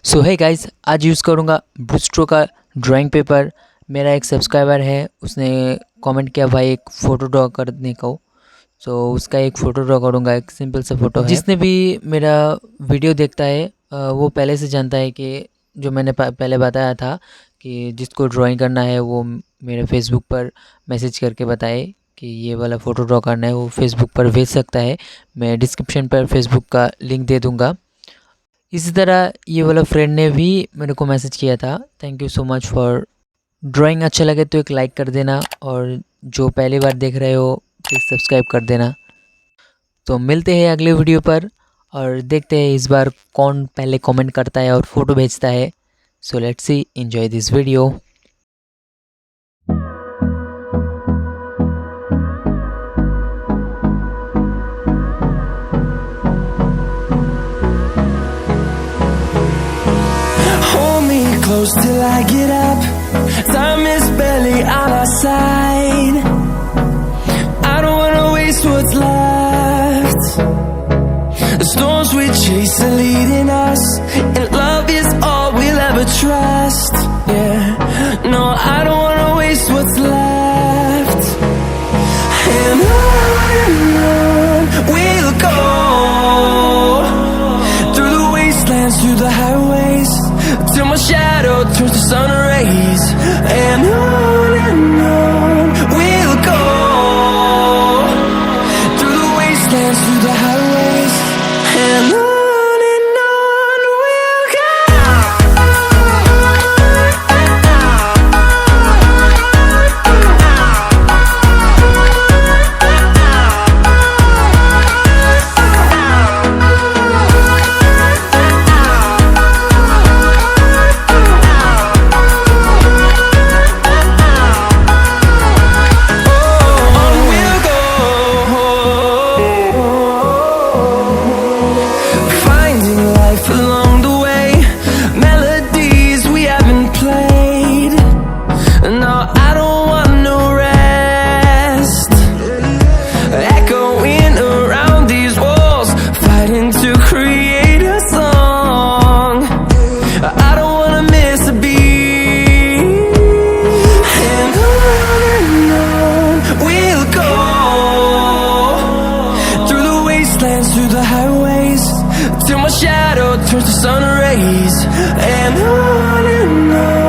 सो है गाइस, आज यूज़ करूँगा बिस्ट्रो का ड्राइंग पेपर। मेरा एक सब्सक्राइबर है, उसने कमेंट किया भाई एक फ़ोटो ड्रॉ करने को। सो उसका एक फ़ोटो ड्रॉ करूँगा, एक सिंपल सा फ़ोटो है। जिसने भी मेरा वीडियो देखता है वो पहले से जानता है कि जो मैंने पहले बताया था कि जिसको ड्राइंग करना है वो मेरे फेसबुक पर मैसेज करके बताए कि ये वाला फ़ोटो ड्रॉ करना है, वो फेसबुक पर भेज सकता है। मैं डिस्क्रिप्शन पर फेसबुक का लिंक दे दूँगा। इसी तरह ये वाला फ्रेंड ने भी मेरे को मैसेज किया था। Thank you so much for drawing. अच्छा लगे तो एक लाइक कर देना, और जो पहली बार देख रहे हो प्लीज़ सब्सक्राइब कर देना। तो मिलते हैं अगले वीडियो पर, और देखते हैं इस बार कौन पहले कमेंट करता है और फ़ोटो भेजता है। So let's see, enjoy this video. Close till I get up. Time is barely on our side. I don't wanna waste what's left. The storms we chase are leading us, and love is all we'll ever trust. Yeah, no, I don't wanna waste what's left. And on we'll go, through the wastelands, through the highways, till my shadow turns to sun rays. And on we'll go, through the wastelands, through the highways, and on we'll go. Through the highways, till my shadow turns to sun rays. And on